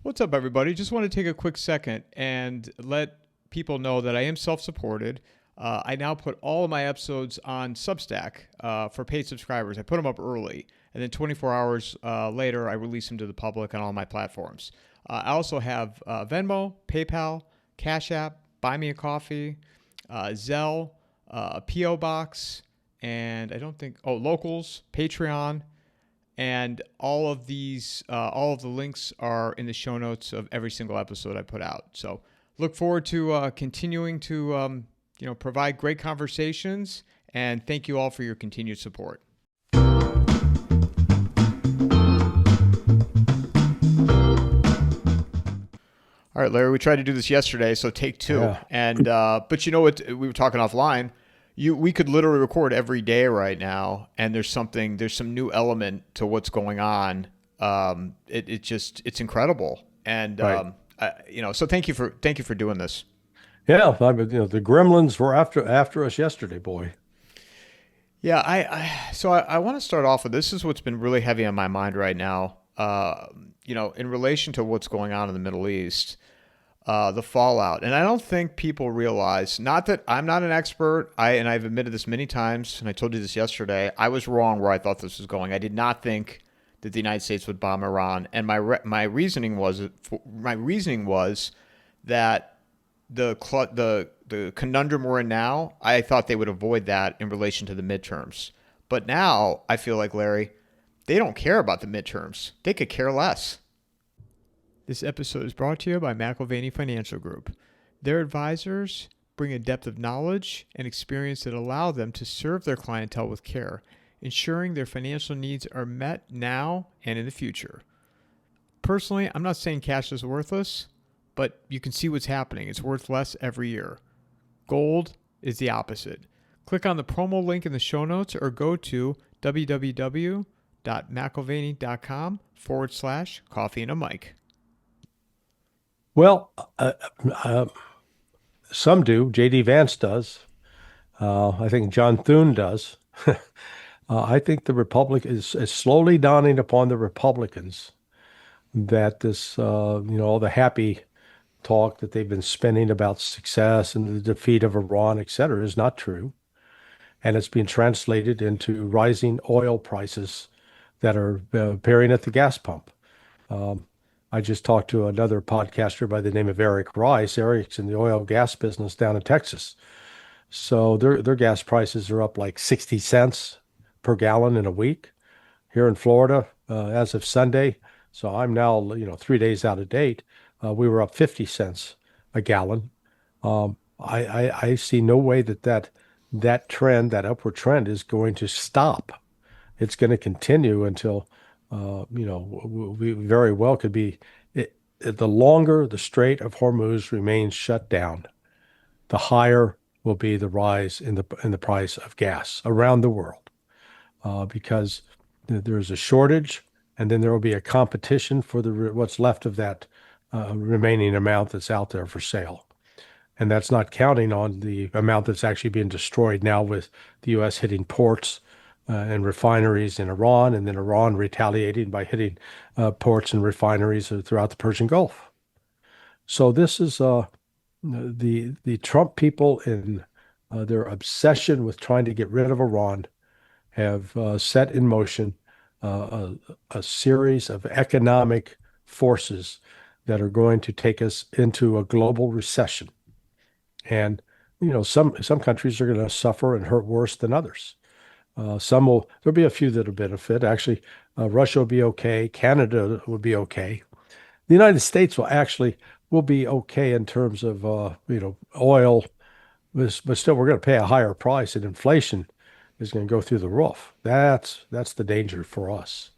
What's up, everybody? Just want to take a quick second and let people know that I am self-supported. I now put all of my episodes on Substack for paid subscribers. I put them up early, and then 24 hours later, I release them to the public on all my platforms. I also have Venmo, PayPal, Cash App, Buy Me a Coffee, Zelle, a P.O. Box, and Locals, Patreon. And all of these, all of the links are in the show notes of every single episode I put out. So look forward to continuing to, provide great conversations. And thank you all for your continued support. All right, Larry, we tried to do this yesterday, so take two. Yeah. And but you know what? We were talking offline. We could literally record every day right now, and there's some new element to what's going on. It's incredible, and right. So thank you for doing this. Yeah, the gremlins were after us yesterday, boy. Yeah, I want to start off with this is what's been really heavy on my mind right now. In relation to what's going on in the Middle East. The fallout. And I don't think people realize, not that I'm not an expert, I've admitted this many times, and I told you this yesterday, I was wrong where I thought this was going. I did not think that the United States would bomb Iran. And my reasoning was that the conundrum we're in now, I thought they would avoid that in relation to the midterms. But now I feel like, Larry, they don't care about the midterms. They could care less. This episode is brought to you by McIlvaney Financial Group. Their advisors bring a depth of knowledge and experience that allow them to serve their clientele with care, ensuring their financial needs are met now and in the future. Personally, I'm not saying cash is worthless, but you can see what's happening. It's worth less every year. Gold is the opposite. Click on the promo link in the show notes or go to www.mcilvaney.com/coffeeandamike. Well, some do. J.D. Vance does. I think John Thune does. I think the Republic is slowly dawning upon the Republicans that this, all the happy talk that they've been spending about success and the defeat of Iran, et cetera, is not true. And it's being translated into rising oil prices that are appearing at the gas pump. I just talked to another podcaster by the name of Eric Rice. Eric's in the oil and gas business down in Texas. So their gas prices are up like 60 cents per gallon in a week. Here in Florida, as of Sunday, so I'm now 3 days out of date, we were up 50 cents a gallon. I see no way that trend, that upward trend, is going to stop. It's going to continue until we very well could be, the longer the Strait of Hormuz remains shut down, the higher will be the rise in the price of gas around the world, because there's a shortage, and then there will be a competition for what's left of that remaining amount that's out there for sale. And that's not counting on the amount that's actually being destroyed now with the U.S. hitting ports and refineries in Iran, and then Iran retaliating by hitting ports and refineries throughout the Persian Gulf. So this is the Trump people, in their obsession with trying to get rid of Iran, have set in motion a series of economic forces that are going to take us into a global recession. And some countries are going to suffer and hurt worse than others. There'll be a few that'll benefit. Actually, Russia will be okay. Canada will be okay. The United States will be okay in terms of, oil, but still we're going to pay a higher price, and inflation is going to go through the roof. That's the danger for us.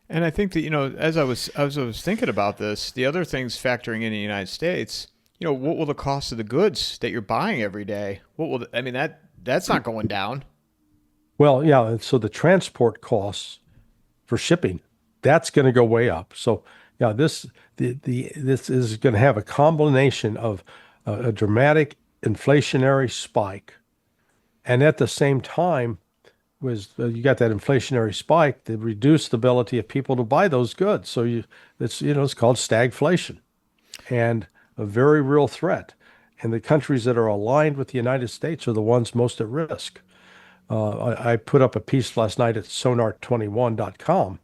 And I think that, as I was thinking about this, the other things factoring in the United States, what will the cost of the goods that you're buying every day? That's not going down. Well, yeah. And so the transport costs for shipping, that's going to go way up. So yeah, this is going to have a combination of a dramatic inflationary spike, and at the same time, you got that inflationary spike that reduced the ability of people to buy those goods. So it's called stagflation, and a very real threat. And the countries that are aligned with the United States are the ones most at risk. I put up a piece last night at sonar21.com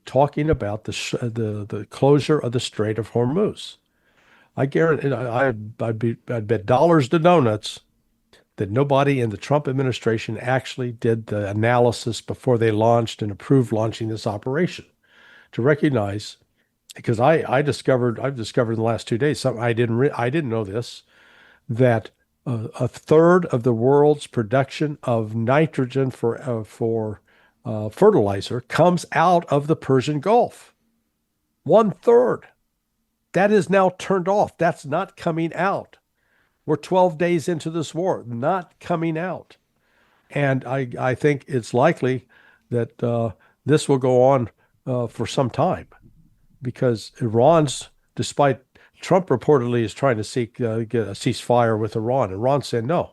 talking about the closure of the Strait of Hormuz. I guarantee I'd bet dollars to donuts that nobody in the Trump administration actually did the analysis before they launched and approved launching this operation to recognize, because I've discovered in the last 2 days something I didn't know this, that a third of the world's production of nitrogen for fertilizer comes out of the Persian Gulf. 1/3. That is now turned off. That's not coming out. We're 12 days into this war, not coming out. And I think it's likely that this will go on for some time, because despite Trump reportedly is trying to get a ceasefire with Iran. Iran said, no,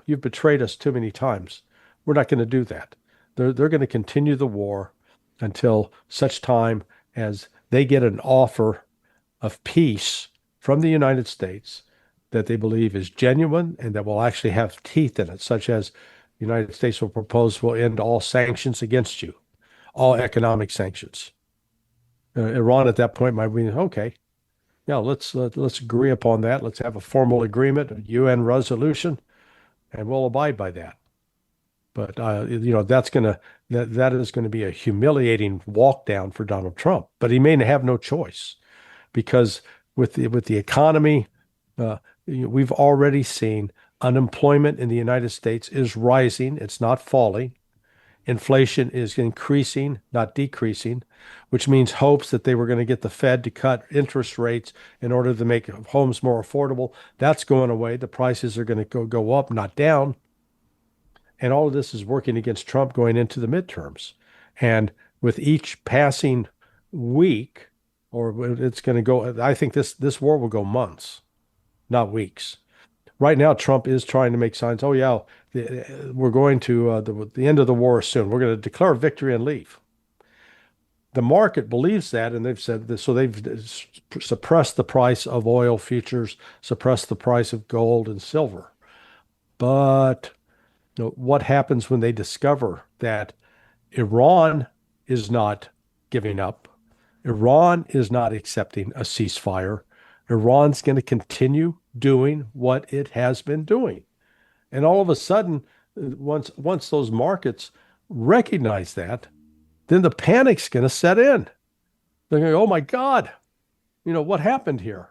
you've betrayed us too many times. We're not going to do that. They're going to continue the war until such time as they get an offer of peace from the United States that they believe is genuine and that will actually have teeth in it, such as the United States will end all sanctions against you, all economic sanctions. Iran at that point might be, okay, yeah, let's agree upon that. Let's have a formal agreement, a UN resolution, and we'll abide by that. But that is going to be a humiliating walk down for Donald Trump. But he may have no choice, because with the economy, we've already seen unemployment in the United States is rising. It's not falling. Inflation is increasing, not decreasing, which means hopes that they were going to get the Fed to cut interest rates in order to make homes more affordable. That's going away. The prices are going to go up, not down. And all of this is working against Trump going into the midterms. And with each passing week, or it's going to go, I think this war will go months, not weeks. Right now, Trump is trying to make signs. Oh, yeah, we're going to the end of the war soon. We're going to declare victory and leave. The market believes that, and they've said this, so they've suppressed the price of oil futures, suppressed the price of gold and silver. But what happens when they discover that Iran is not giving up? Iran is not accepting a ceasefire. Iran's going to continue doing what it has been doing. And all of a sudden, once those markets recognize that, then the panic's going to set in. They're going to go, oh my God, what happened here?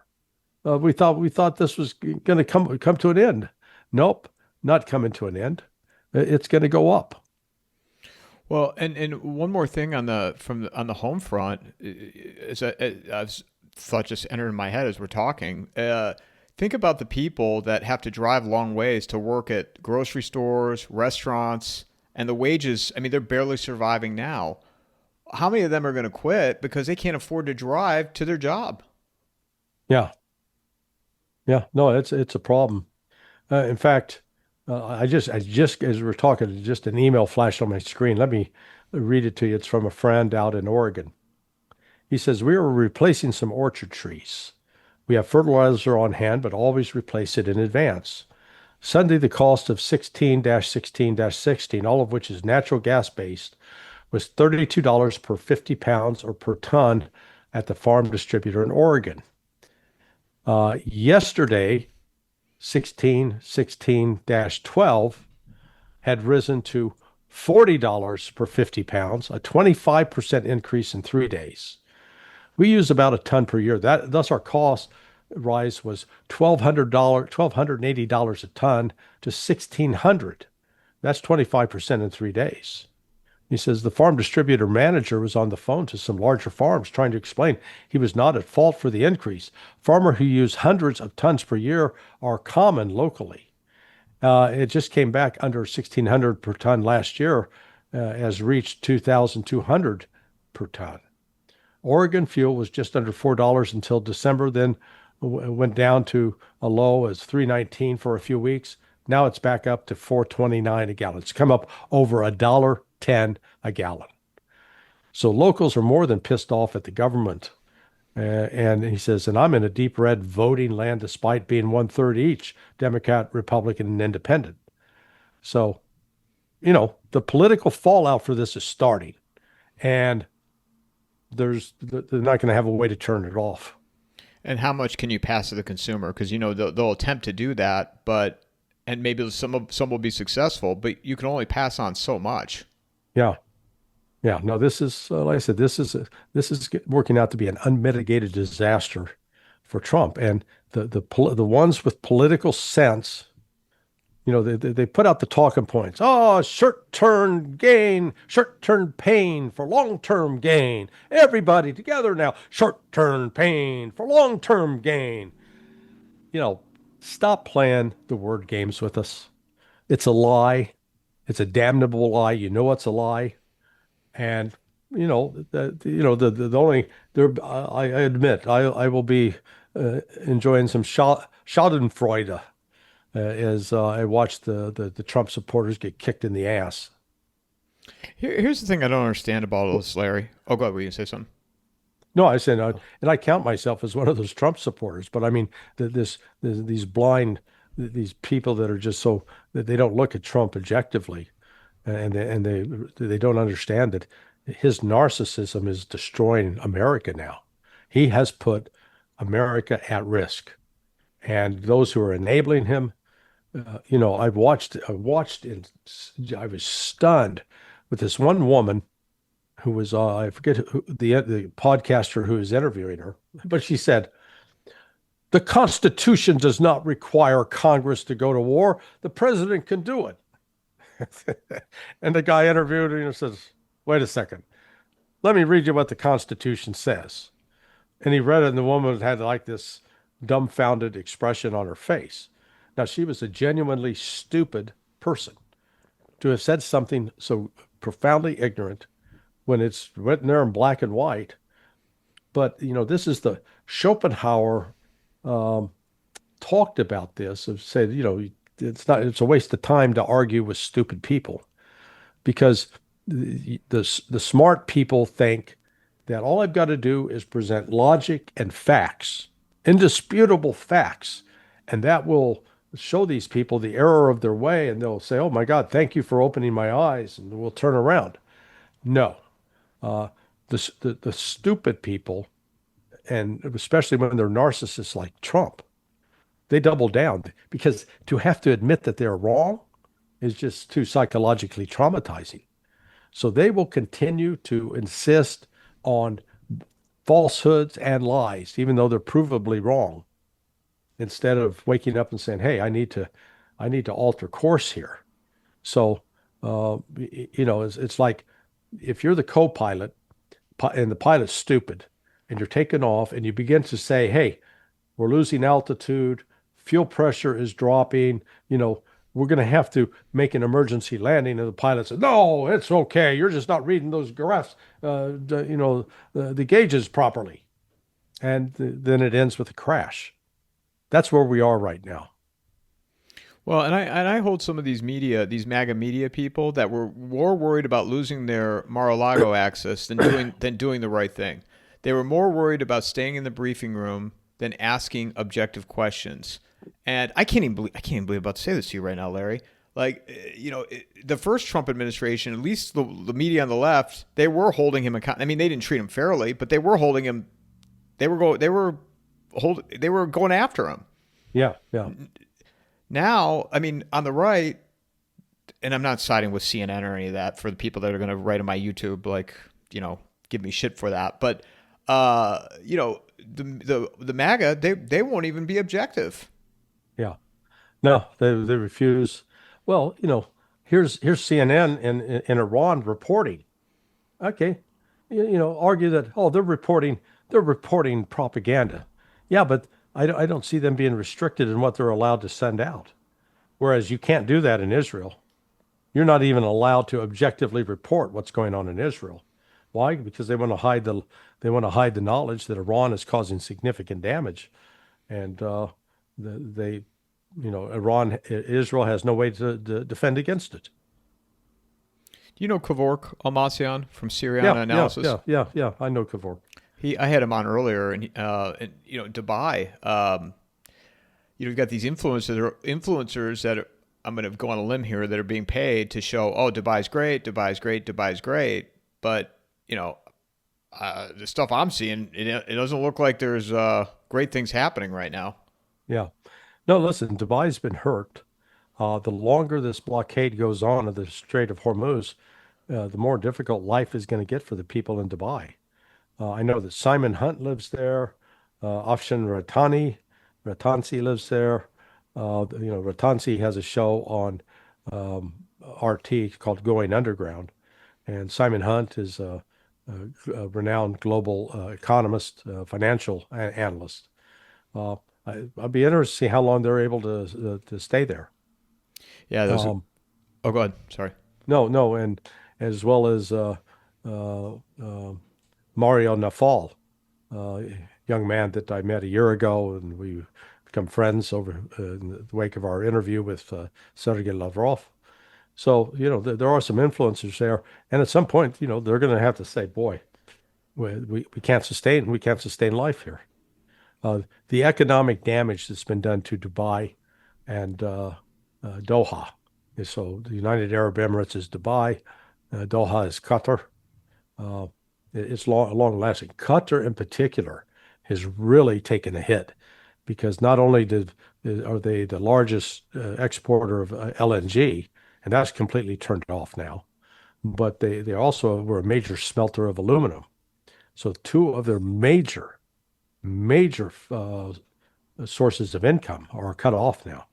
We thought this was going to come to an end. Nope, not coming to an end. It's going to go up. Well, and one more thing on the home front, thought just entered in my head as we're talking. Think about the people that have to drive long ways to work at grocery stores, restaurants, and the wages. I mean, they're barely surviving now. How many of them are going to quit because they can't afford to drive to their job? Yeah. No, it's a problem. In fact, I just as we're talking, just an email flashed on my screen. Let me read it to you. It's from a friend out in Oregon. He says, we are replacing some orchard trees. We have fertilizer on hand, but always replace it in advance. Sunday, the cost of 16-16-16, all of which is natural gas based, was $32 per 50 pounds or per ton at the farm distributor in Oregon. Yesterday, 16-16-12 had risen to $40 per 50 pounds, a 25% increase in 3 days. We use about a ton per year. Thus our cost rise was $1,280 a ton to $1,600. That's 25% in 3 days. He says the farm distributor manager was on the phone to some larger farms trying to explain he was not at fault for the increase. Farmers who use hundreds of tons per year are common locally. It just came back under 1,600 per ton last year, has reached 2,200 per ton. Oregon fuel was just under $4 until December, then went down to a low as $3.19 for a few weeks. Now it's back up to $4.29 a gallon. It's come up over $1.10 a gallon. So locals are more than pissed off at the government. And he says, and I'm in a deep red voting land despite being 1/3 each, Democrat, Republican, and Independent. So, the political fallout for this is starting, and they're not going to have a way to turn it off. And how much can you pass to the consumer? Because they'll attempt to do that, and maybe some will be successful, but you can only pass on so much. Yeah. Yeah, no, this is like I said, this is working out to be an unmitigated disaster for Trump, and the ones with political sense, they put out the talking points. Oh, short-term gain, short-term pain for long-term gain. Everybody together now. Short-term pain for long-term gain. Stop playing the word games with us. It's a lie. It's a damnable lie. You know it's a lie. And the only there I admit I will be enjoying some Schadenfreude as I watch the Trump supporters get kicked in the ass. Here's the thing I don't understand about all this, Larry. Oh, go ahead. Were you gonna say something? No, I said, and I count myself as one of those Trump supporters, but I mean these blind these people that are just so that they don't look at Trump objectively. And they don't understand that his narcissism is destroying America now. He has put America at risk, and those who are enabling him, I watched, and I was stunned with this one woman who was I forget who, the podcaster who was interviewing her, but she said, "The Constitution does not require Congress to go to war. The president can do it." And the guy interviewed says, "Wait a second. Let me read you what the Constitution says." And he read it, and the woman had like this dumbfounded expression on her face. Now, she was a genuinely stupid person to have said something so profoundly ignorant when it's written there in black and white. But, this is the Schopenhauer talked about this, of said, it's a waste of time to argue with stupid people, because the smart people think that all I've got to do is present logic and facts, indisputable facts, and that will show these people the error of their way, and they'll say, "Oh my God, thank you for opening my eyes," and we'll turn around. No, the stupid people, and especially when they're narcissists like Trump, they double down, because to have to admit that they're wrong is just too psychologically traumatizing. So they will continue to insist on falsehoods and lies, even though they're provably wrong, instead of waking up and saying, "Hey, I need to alter course here." So, it's like if you're the co-pilot and the pilot's stupid and you're taking off and you begin to say, "Hey, we're losing altitude, fuel pressure is dropping, we're going to have to make an emergency landing." And the pilot said, "No, it's okay. You're just not reading those graphs, the gauges properly." And then it ends with a crash. That's where we are right now. Well, and I hold some of these MAGA media people that were more worried about losing their Mar-a-Lago access than doing the right thing. They were more worried about staying in the briefing room than asking objective questions. And I can't even believe I'm about to say this to you right now, Larry. Like, the first Trump administration, at least the media on the left, they were holding him accountable. I mean, they didn't treat him fairly, but they were holding him. They were going after him. Yeah. Now, I mean, on the right, and I'm not siding with CNN or any of that for the people that are going to write on my YouTube, like, give me shit for that. But, the MAGA, they won't even be objective. Yeah. No, they refuse. Well, here's CNN in Iran reporting. Okay. Argue that, they're reporting propaganda. Yeah, but I don't see them being restricted in what they're allowed to send out. Whereas you can't do that in Israel. You're not even allowed to objectively report what's going on in Israel. Why? Because they want to hide the knowledge that Iran is causing significant damage, and Israel has no way to defend against it. Do you know Kevork Almassian from Syriana Yeah, yeah, Analysis? yeah, yeah, yeah. I know Kavor. I had him on earlier, and Dubai. You've got these influencers that I'm going to go on a limb here that are being paid to show, oh, Dubai's great, Dubai's great, Dubai's great, but the stuff I'm seeing, it doesn't look like there's great things happening right now. Yeah. No, listen, Dubai's been hurt. The longer this blockade goes on of the Strait of Hormuz, the more difficult life is going to get for the people in Dubai. I know that Simon Hunt lives there. Afshan Ratansi lives there. Ratansi has a show on RT called Going Underground, and Simon Hunt is a renowned global economist, financial analyst. I'd be interested to see how long they're able to stay there. Yeah, those. Oh, go ahead. Sorry. No, and as well as uh, Mario Nafal, young man that I met a year ago, and we become friends over in the wake of our interview with Sergei Lavrov. So, there are some influencers there, and at some point, they're going to have to say, "Boy, we can't sustain life here." The economic damage that's been done to Dubai and Doha. So the United Arab Emirates is Dubai, Doha is Qatar. Uh, it's long lasting. Qatar in particular has really taken a hit because not only are they the largest exporter of LNG, and that's completely turned off now, but they also were a major smelter of aluminum. So two of their major sources of income are cut off now.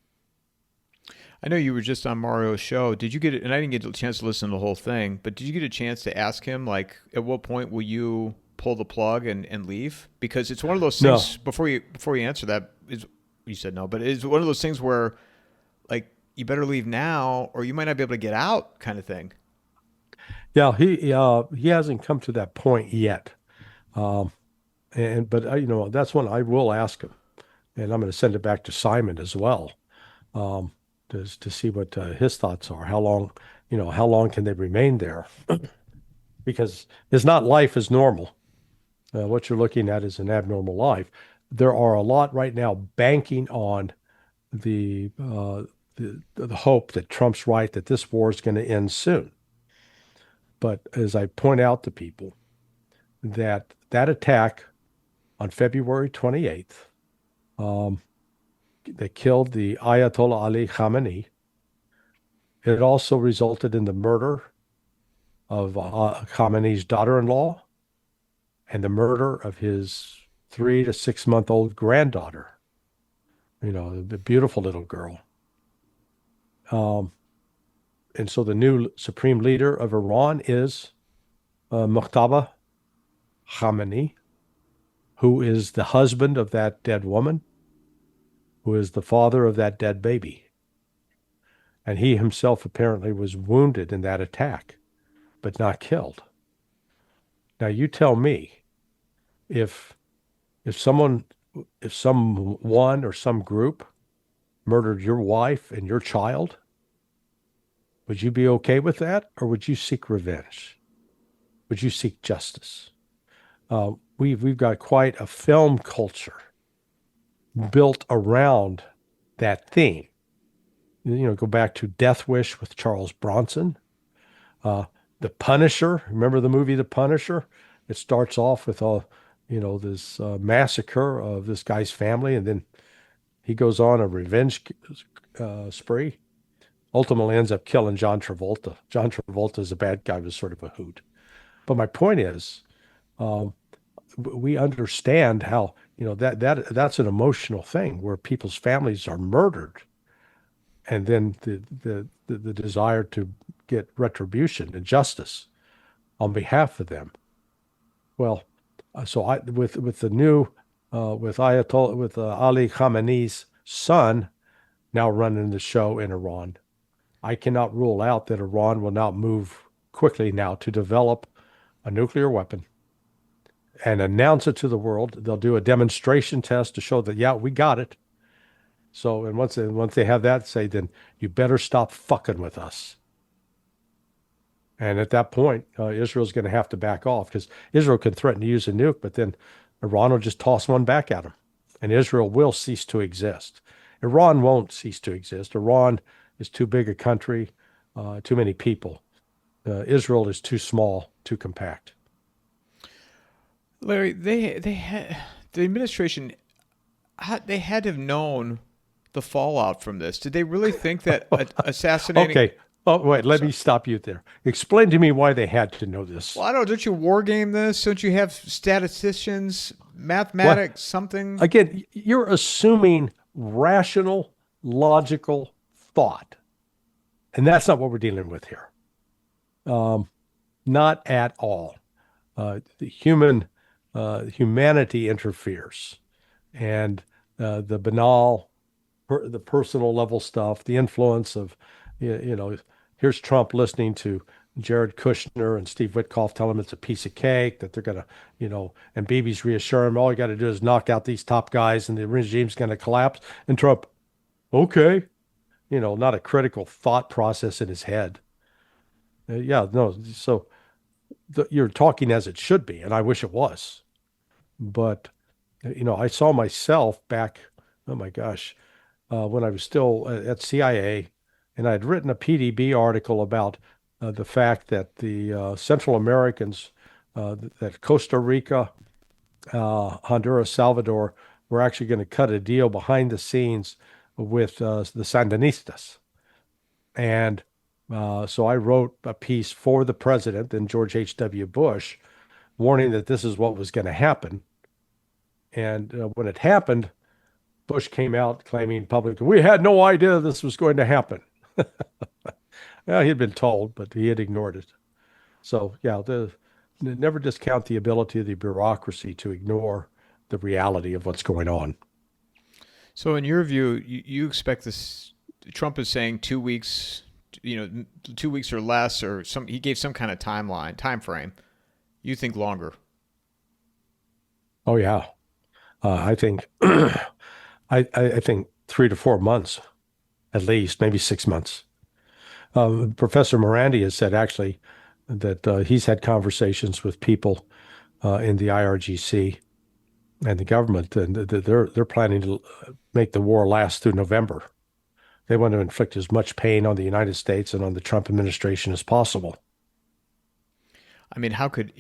I know you were just on Mario's show. Did you get it? And I didn't get a chance to listen to the whole thing, but did you get a chance to ask him, like, at what point will you pull the plug and leave? Because it's one of those things. No. Before you answer that, you said no, but it's one of those things where, like, you better leave now, or you might not be able to get out, kind of thing. Yeah, he hasn't come to that point yet. Um, but that's one I will ask him, and I'm going to send it back to Simon as well, um, to see what his thoughts are. How long can they remain there? Because it's not life as normal. What you're looking at is an abnormal life. There are a lot right now banking on the the hope that Trump's right that this war is going to end soon. But as I point out to people, that attack on February 28th, um, they killed the Ayatollah Ali Khamenei. It also resulted in the murder of Khamenei's daughter-in-law and the murder of his 3 to 6 month old granddaughter, the beautiful little girl. And so the new supreme leader of Iran is Muqtada Khamenei, who is the husband of that dead woman, who is the father of that dead baby. And he himself apparently was wounded in that attack, but not killed. Now you tell me, if someone or some group murdered your wife and your child, would you be okay with that, or would you seek revenge? Would you seek justice? We've got quite a film culture built around that theme. Go back to Death Wish with Charles Bronson, The Punisher. Remember the movie The Punisher? It starts off with this massacre of this guy's family, and then he goes on a revenge spree. Ultimately ends up killing John Travolta. John Travolta is a bad guy, was sort of a hoot. But my point is, we understand how that's an emotional thing where people's families are murdered, and then the desire to get retribution and justice on behalf of them. Well, so with the new with Ali Khamenei's son now running the show in Iran, I cannot rule out that Iran will not move quickly now to develop a nuclear weapon and announce it to the world. They'll do a demonstration test to show that, yeah, we got it. So, and once they have that, say, then you better stop fucking with us. And at that point, Israel's going to have to back off because Israel can threaten to use a nuke, but then Iran will just toss one back at them, and Israel will cease to exist. Iran won't cease to exist. Iran is too big a country, too many people. Israel is too small, too compact. Larry, they had the administration. They had to have known the fallout from this. Did they really think that assassinating? Okay. Oh, wait, let me stop you there. Explain to me why they had to know this. Well, I don't know. Don't you war game this? Don't you have statisticians, mathematics, What? something? Again, you're assuming rational, logical thought. And that's not what we're dealing with here. Not at all. Humanity interferes. And the banal, the personal level stuff, the influence of, here's Trump listening to Jared Kushner and Steve Witkoff tell him it's a piece of cake, that they're going to, and Bibi's reassure him, all you got to do is knock out these top guys and the regime's going to collapse. And Trump, okay, not a critical thought process in his head. So you're talking as it should be, and I wish it was. But, I saw myself back, oh my gosh, when I was still at CIA, and I had written a PDB article about the fact that the Central Americans, that Costa Rica, Honduras, Salvador, were actually going to cut a deal behind the scenes with the Sandinistas. And so I wrote a piece for the president, then George H.W. Bush, warning that this is what was going to happen. And when it happened, Bush came out claiming publicly, we had no idea this was going to happen. Well, he had been told, but he had ignored it. So, yeah, never discount the ability of the bureaucracy to ignore the reality of what's going on. So, in your view, you expect this? Trump is saying 2 weeks, 2 weeks or less, or some. He gave some kind of time frame. You think longer? Oh yeah, I think I think 3 to 4 months, at least, maybe 6 months. Professor Morandi has said actually that he's had conversations with people in the IRGC and the government, and they're planning to make the war last through November. They want to inflict as much pain on the United States and on the Trump administration as possible. I mean, how could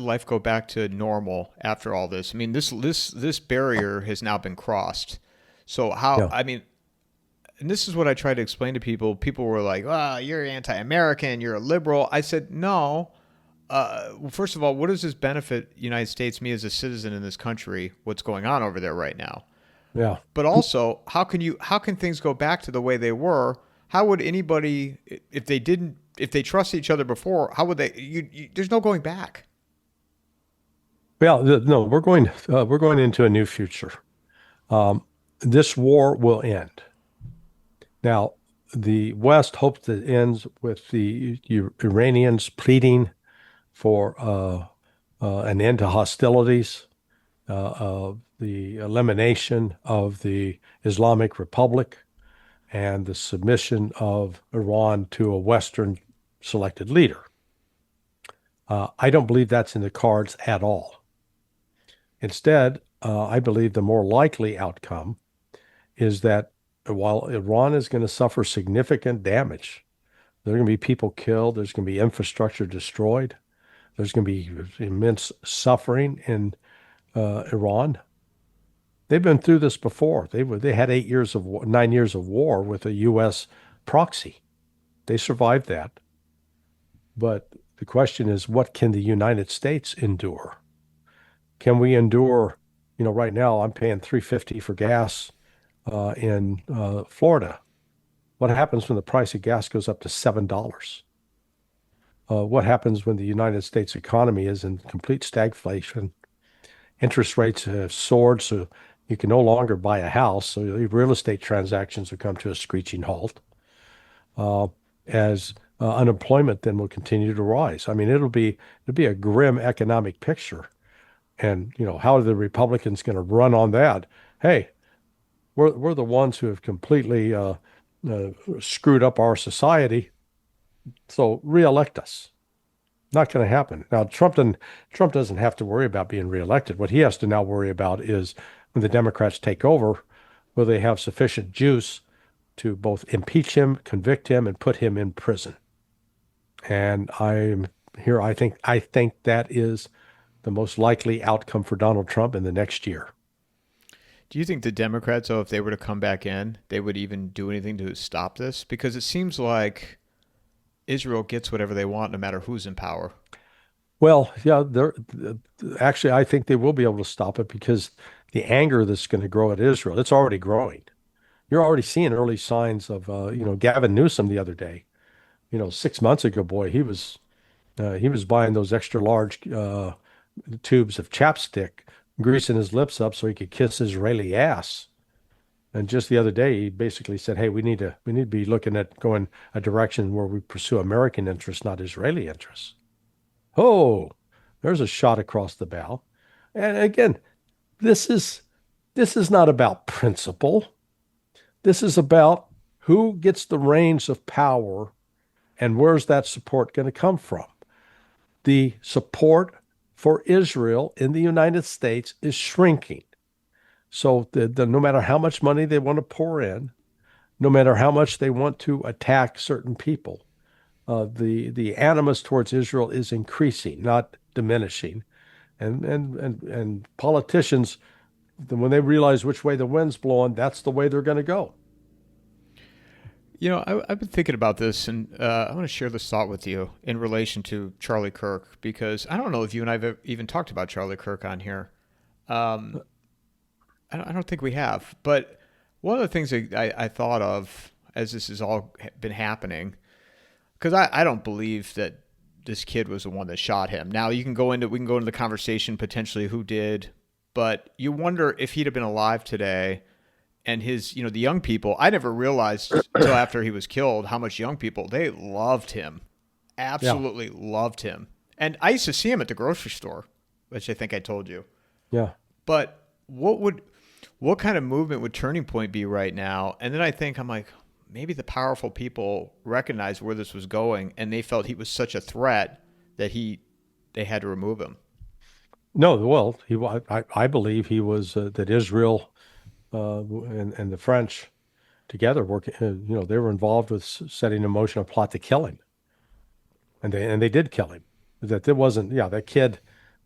life go back to normal after all this? I mean, this barrier has now been crossed. So how? Yeah. I mean, and this is what I try to explain to people. People were like, "Ah, you're anti-American. You're a liberal." I said, "No. Well, first of all, what does this benefit United States, me as a citizen in this country? What's going on over there right now?" Yeah. But also, how can things go back to the way they were? How would anybody, if they trusted each other before, how would they? There's no going back. Well, no, we're going into a new future. This war will end. Now, the West hopes that it ends with the Iranians pleading for an end to hostilities, the elimination of the Islamic Republic, and the submission of Iran to a Western selected leader. I don't believe that's in the cards at all. Instead, I believe the more likely outcome is that while Iran is going to suffer significant damage, there are going to be people killed, there's going to be infrastructure destroyed, there's going to be immense suffering in Iran. They've been through this before. They had 9 years of war with a U.S. proxy. They survived that. But the question is, what can the United States endure? Can we endure? Right now I'm paying $3.50 for gas in Florida. What happens when the price of gas goes up to $7? What happens when the United States economy is in complete stagflation? Interest rates have soared, so you can no longer buy a house. So real estate transactions will come to a screeching halt. As unemployment then will continue to rise. I mean, it'll be a grim economic picture. And how are the Republicans going to run on that? Hey, we're the ones who have completely screwed up our society. So reelect us. Not going to happen. Now, Trump doesn't have to worry about being reelected. What he has to now worry about is when the Democrats take over, will they have sufficient juice to both impeach him, convict him, and put him in prison? And I think that is the most likely outcome for Donald Trump in the next year. Do you think the Democrats, though, if they were to come back in, they would even do anything to stop this? Because it seems like Israel gets whatever they want no matter who's in power. Well, yeah, actually, I think they will be able to stop it because the anger that's going to grow at Israel, it's already growing. You're already seeing early signs of, Gavin Newsom the other day. 6 months ago, boy, he was buying those extra large tubes of chapstick, greasing his lips up so he could kiss Israeli ass. And just the other day, he basically said, "Hey, we need to be looking at going a direction where we pursue American interests, not Israeli interests." Oh, there's a shot across the bow. And again, this is not about principle. This is about who gets the reins of power and where's that support going to come from. The support for Israel in the United States is shrinking. So no matter how much money they want to pour in, no matter how much they want to attack certain people, the animus towards Israel is increasing, not diminishing. And politicians, when they realize which way the wind's blowing, that's the way they're going to go. I've been thinking about this, and I want to share this thought with you in relation to Charlie Kirk, because I don't know if you and I have even talked about Charlie Kirk on here. I don't think we have. But one of the things that I thought of as this has all been happening, because I don't believe that this kid was the one that shot him. Now we can go into the conversation potentially who did, but you wonder if he'd have been alive today. And his, the young people, I never realized until after he was killed how much young people, they loved him. Absolutely loved him. And I used to see him at the grocery store, which I think I told you. Yeah. But what kind of movement would Turning Point be right now? And then I'm like, maybe the powerful people recognized where this was going and they felt he was such a threat that they had to remove him. No, well, I believe he was, that Israel and the French together working, they were involved with setting in motion a plot to kill him, and they did kill him. That it wasn't, that kid,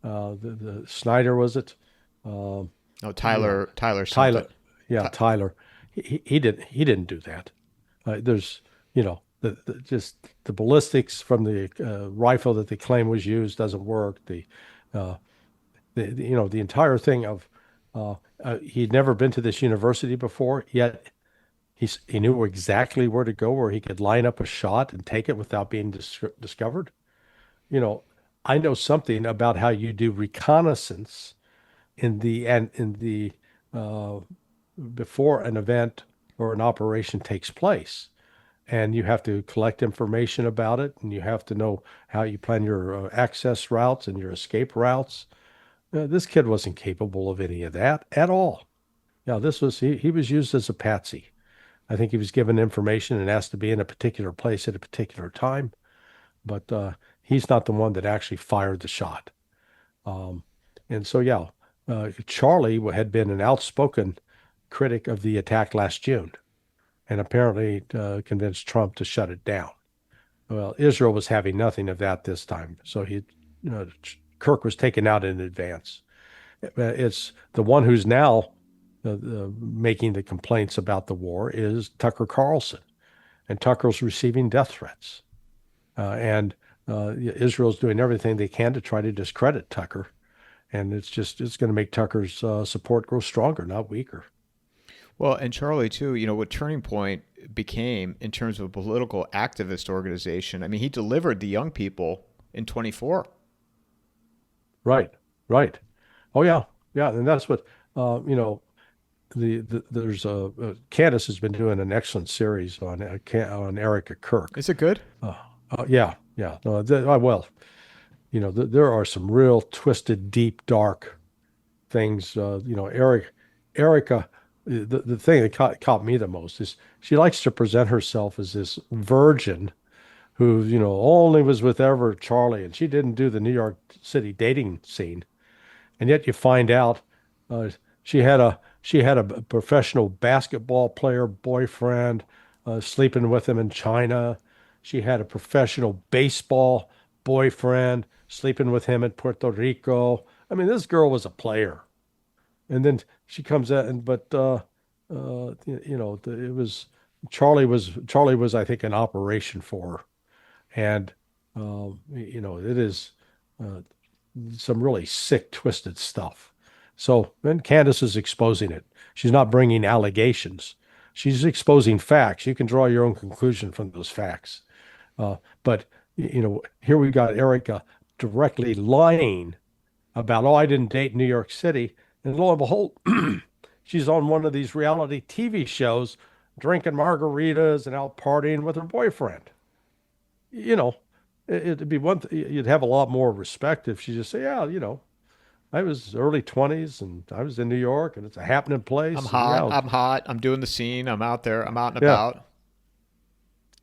the Snyder, was it? No, Tyler. Tyler, Tyler. He didn't do that. There's, just the ballistics from the rifle that they claim was used doesn't work. The entire thing of. He'd never been to this university before, yet he knew exactly where to go, where he could line up a shot and take it without being discovered. I know something about how you do reconnaissance before an event or an operation takes place, and you have to collect information about it, and you have to know how you plan your access routes and your escape routes. This kid wasn't capable of any of that at all. He was used as a patsy. I think he was given information and asked to be in a particular place at a particular time, but he's not the one that actually fired the shot. Charlie had been an outspoken critic of the attack last June, and apparently convinced Trump to shut it down. Well, Israel was having nothing of that this time, so Kirk was taken out in advance. It's the one who's now making the complaints about the war is Tucker Carlson, and Tucker's receiving death threats. And Israel's doing everything they can to try to discredit Tucker, and it's going to make Tucker's support grow stronger, not weaker. Well, and Charlie too, what Turning Point became in terms of a political activist organization. I mean, he delivered the young people in 24. Right. Oh yeah, and that's what there's Candace has been doing an excellent series on Erica Kirk. Is it good? Yeah. There are some real twisted, deep, dark things. Erica the thing that caught me the most is she likes to present herself as this virgin who, only was with ever Charlie, and she didn't do the New York City dating scene. And yet you find out uh, she had a professional basketball player boyfriend sleeping with him in China. She had a professional baseball boyfriend sleeping with him in Puerto Rico. I mean, this girl was a player. And then she comes out, and but it was Charlie was I think an operation for her, and it is uh, some really sick, twisted stuff. So then Candace is exposing it. She's not bringing allegations. She's exposing facts. You can draw your own conclusion from those facts. But here we got Erica directly lying about, oh, I didn't date New York City. And lo and behold, she's on one of these reality TV shows, drinking margaritas and out partying with her boyfriend. You know, it'd be you'd have a lot more respect if she just say, yeah, I was early 20s and I was in New York and it's a happening I'm place. And hot. yeah, I'm hot. I'm doing the scene. I'm out there. I'm out and yeah, about.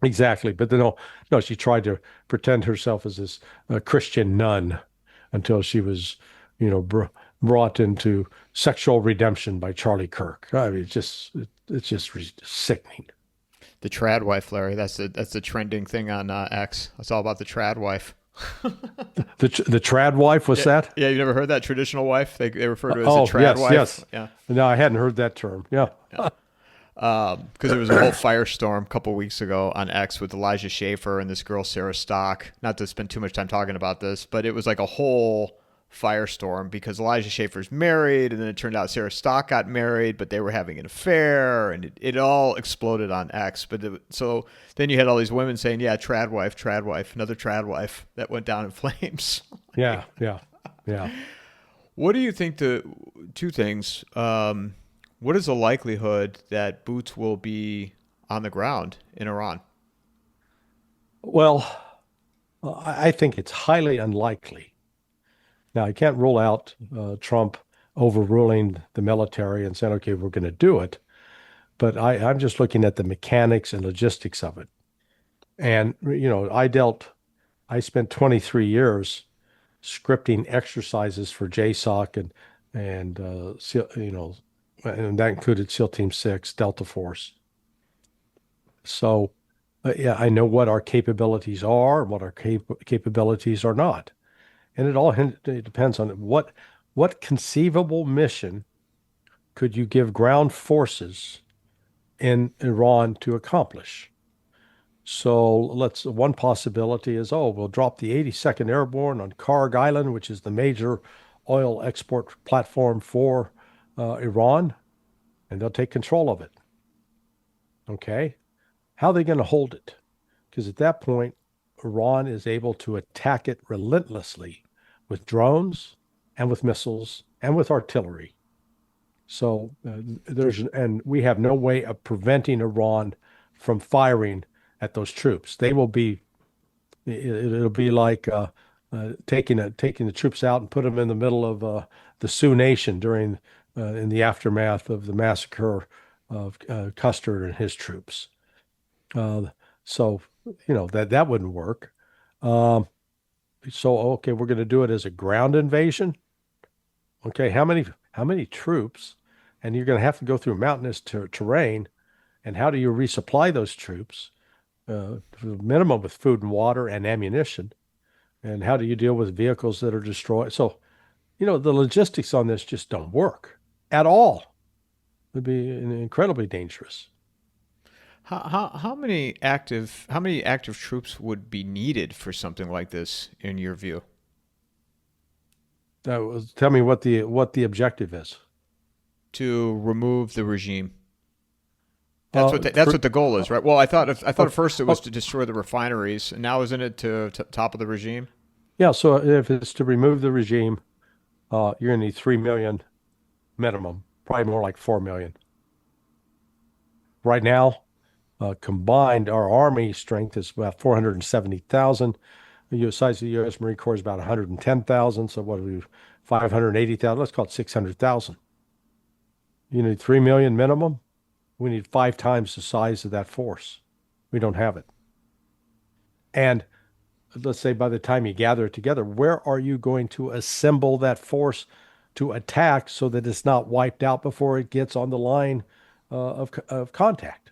exactly. But then, no, she tried to pretend herself as this Christian nun until she was, brought into sexual redemption by Charlie Kirk. I mean, it's just sickening. The trad wife, Larry. That's the trending thing on X. It's all about the trad wife. The trad wife, was Yeah, that? yeah. You never heard that traditional wife? They refer to it as a Oh, trad yes, wife. yes. Yeah. No, I hadn't heard that term. Yeah. Because there was a whole firestorm a couple weeks ago on X with Elijah Schaffer and this girl Sarah Stock. Not to spend too much time talking about this, but it was like a whole firestorm because Elijah Schaffer's married, and then it turned out Sarah Stock got married, but they were having an affair, and it all exploded on X. So then you had all these women saying, "Yeah, trad wife, another trad wife," that went down in flames. Yeah, yeah, yeah. What do you think? The two things. What is the likelihood that boots will be on the ground in Iran? Well, I think it's highly unlikely. Now, I can't rule out Trump overruling the military and saying, okay, we're going to do it. But I'm just looking at the mechanics and logistics of it. And, I spent 23 years scripting exercises for JSOC and that included SEAL Team 6, Delta Force. So, yeah, I know what our capabilities are and what our capabilities are not. And it depends on what conceivable mission could you give ground forces in Iran to accomplish. So one possibility is, we'll drop the 82nd Airborne on Karg Island, which is the major oil export platform for Iran, and they'll take control of it. Okay. How are they going to hold it? Because at that point, Iran is able to attack it relentlessly with drones and with missiles and with artillery. So and we have no way of preventing Iran from firing at those troops. It'll be like taking the troops out and put them in the middle of the Sioux Nation during in the aftermath of the massacre of Custer and his troops. So that wouldn't work. So okay, we're going to do it as a ground invasion. Okay, how many troops? And you're going to have to go through mountainous terrain. And how do you resupply those troops? Minimum with food and water and ammunition. And how do you deal with vehicles that are destroyed? So, the logistics on this just don't work at all. It'd be incredibly dangerous. How many active troops would be needed for something like this, in your view? Tell me what the objective is. To remove the regime. Uh, That's for, what the goal is, right? Well, I thought at first it was to destroy the refineries, and now isn't it to top of the regime? yeah. So if it's to remove the regime, you're going to need 3 million minimum, probably more like 4 million. Right now, combined, our Army strength is about 470,000. The size of the U.S. Marine Corps is about 110,000. So what are we, 580,000? Let's call it 600,000. You need 3 million minimum. We need 5 times the size of that force. We don't have it. And let's say by the time you gather it together, where are you going to assemble that force to attack so that it's not wiped out before it gets on the line of contact?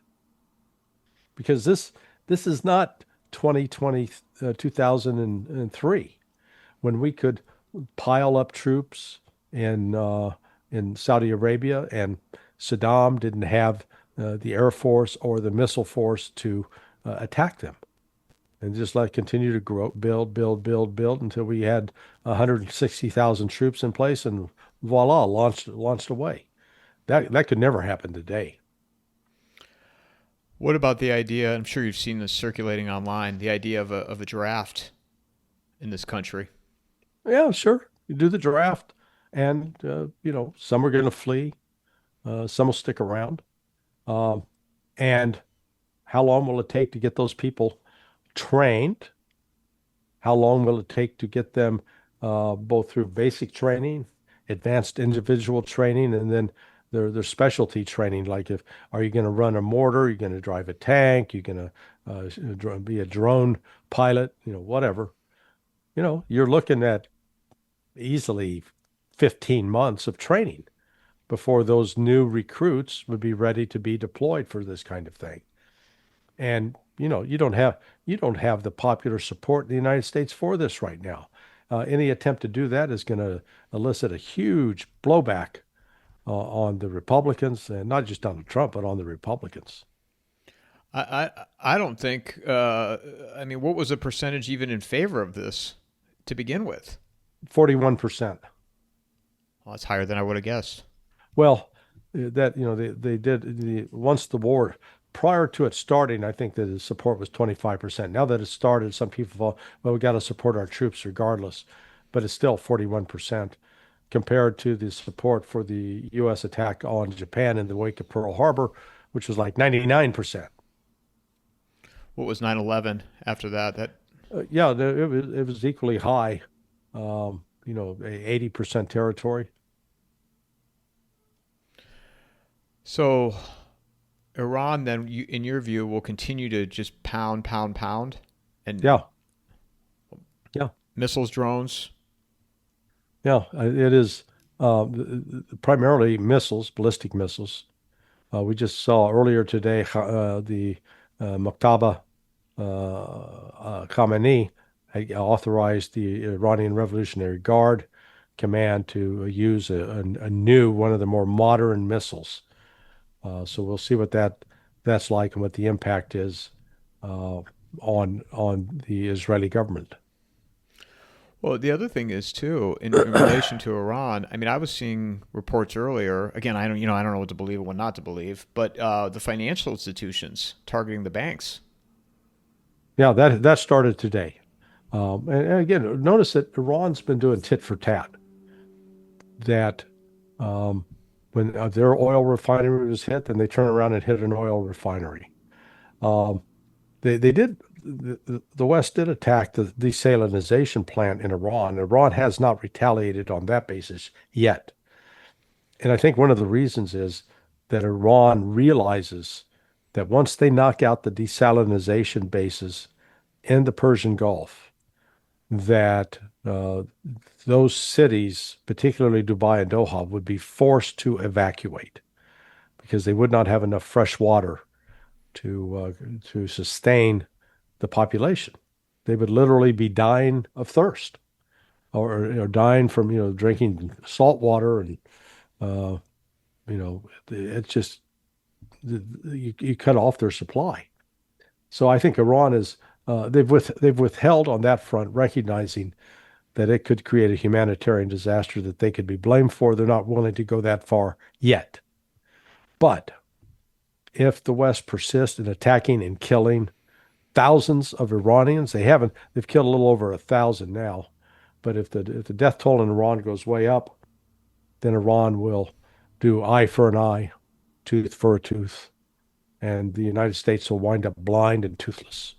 Because this is not 2020, 2003, when we could pile up troops in Saudi Arabia, and Saddam didn't have the air force or the missile force to attack them, and just let continue to grow, build until we had 160,000 troops in place, and voila, launched away. That could never happen today. What about the idea? I'm sure you've seen this circulating online. The idea of a draft in this country. Yeah, sure. You do the draft, and some are going to flee, some will stick around. And how long will it take to get those people trained? How long will it take to get them both through basic training, advanced individual training, and then their specialty training? Like, are you going to run a mortar? Are you going to drive a tank? You're going to be a drone pilot? Whatever. You're looking at easily 15 months of training before those new recruits would be ready to be deployed for this kind of thing. And you don't have the popular support in the United States for this right now. Any attempt to do that is going to elicit a huge blowback on the Republicans, and not just Donald Trump, but on the Republicans. I don't think. What was the percentage even in favor of this to begin with? 41%. Well, that's higher than I would have guessed. Well, that they did once the war. Prior to it starting, I think that the support was 25%. Now that it started, some people thought, well, we got to support our troops regardless, but it's still 41% compared to the support for the U.S. attack on Japan in the wake of Pearl Harbor, which was like 99%. What was 9/11 after that? Yeah, it was equally high, 80% territory. So Iran then, in your view, will continue to just pound, and yeah, missiles, drones. Yeah, it is primarily missiles, ballistic missiles. We just saw earlier today the Muqtada Khamenei authorized the Iranian Revolutionary Guard Command to use a new, one of the more modern missiles. So we'll see what that's like and what the impact is on the Israeli government. Well, the other thing is too, in relation to Iran. I was seeing reports earlier. Again, I don't know what to believe and what not to believe. But the financial institutions targeting the banks. Yeah, that started today. And again, notice that Iran's been doing tit for tat. That when their oil refinery was hit, then they turn around and hit an oil refinery. They did. The West did attack the desalinization plant in Iran. Iran has not retaliated on that basis yet. And I think one of the reasons is that Iran realizes that once they knock out the desalinization bases in the Persian Gulf, that those cities, particularly Dubai and Doha, would be forced to evacuate because they would not have enough fresh water to sustain the population. They would literally be dying of thirst, or dying from drinking salt water, and it's just you cut off their supply. So I think Iran is they've withheld on that front, recognizing that it could create a humanitarian disaster that they could be blamed for. They're not willing to go that far yet. But if the West persists in attacking and killing thousands of Iranians, they've killed a little over 1,000 now. But if the death toll in Iran goes way up, then Iran will do eye for an eye, tooth for a tooth, and the United States will wind up blind and toothless.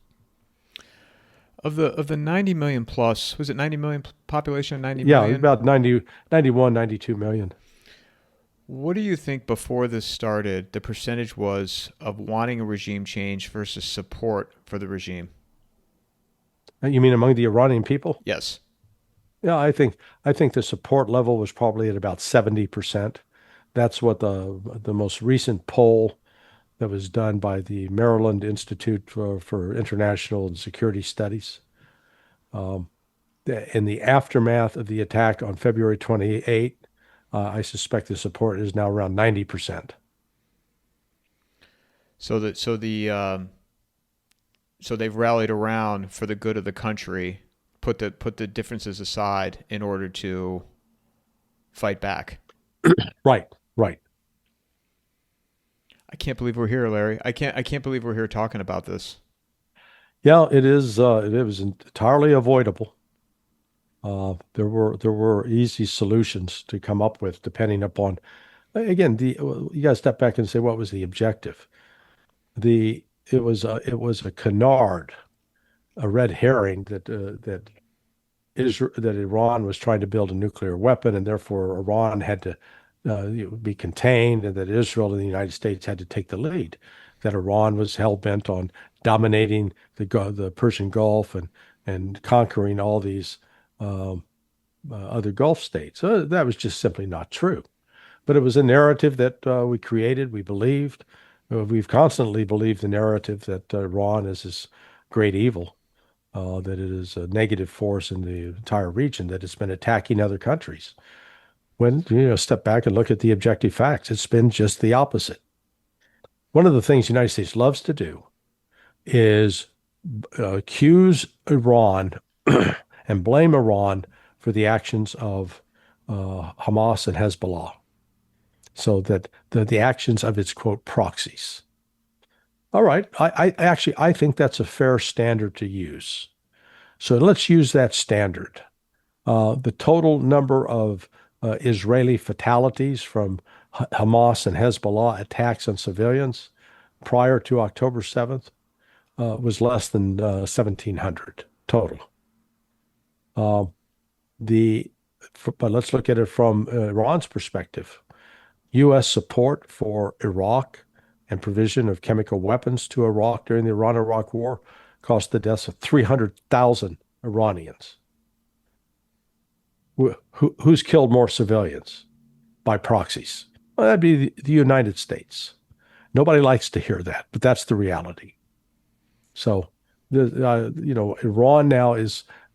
Of the 90 million plus, was it 90 million population? 90 yeah, million? about 90, 91, 92 million. What do you think before this started the percentage was of wanting a regime change versus support for the regime? You mean among the Iranian people? Yes. Yeah, I think the support level was probably at about 70%. That's what the most recent poll that was done by the Maryland Institute for International and Security Studies. Um, in the aftermath of the attack on February 28th, I suspect the support is now around 90%. So they've rallied around for the good of the country, put the differences aside in order to fight back. Right, right. I can't believe we're here, Larry. I can't believe we're here talking about this. Yeah, it is. It was entirely avoidable. There were easy solutions to come up with, depending upon, again, the you got to step back and say what was the objective. The it was a canard, a red herring that Iran was trying to build a nuclear weapon, and therefore Iran had to be contained, and that Israel and the United States had to take the lead. That Iran was hell bent on dominating the Persian Gulf and conquering all these um, other Gulf states. That was just simply not true. But it was a narrative that we created, we believed. We've constantly believed the narrative that Iran is this great evil, that it is a negative force in the entire region, that it's been attacking other countries. When step back and look at the objective facts, it's been just the opposite. One of the things the United States loves to do is accuse Iran and blame Iran for the actions of Hamas and Hezbollah, so that the actions of its quote proxies. All right, I think that's a fair standard to use. So let's use that standard. The total number of Israeli fatalities from Hamas and Hezbollah attacks on civilians prior to October 7th was less than 1,700 total. Uh, the but let's look at it from Iran's perspective. U.S. support for Iraq and provision of chemical weapons to Iraq during the Iran-Iraq War caused the deaths of 300,000 Iranians. Who's killed more civilians by proxies? Well, that'd be the United States. Nobody likes to hear that, but that's the reality. So, Iran now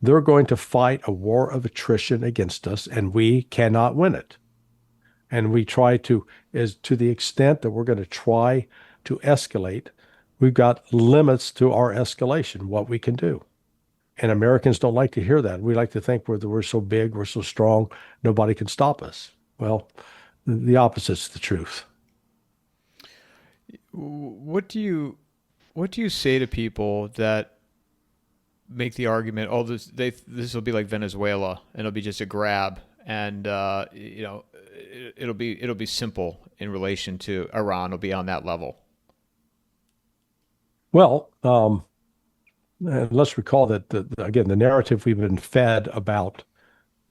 they're going to fight a war of attrition against us, and we cannot win it. And we try to, as to the extent that we're going to try to escalate, we've got limits to our escalation, what we can do. And Americans don't like to hear that. We like to think we're so big, we're so strong, nobody can stop us. Well, the opposite's the truth. What do you say to people that make the argument, oh, this will be like Venezuela, and it'll be just a grab, and it'll be simple in relation to Iran. It'll be on that level. Well, and let's recall that again, the narrative we've been fed about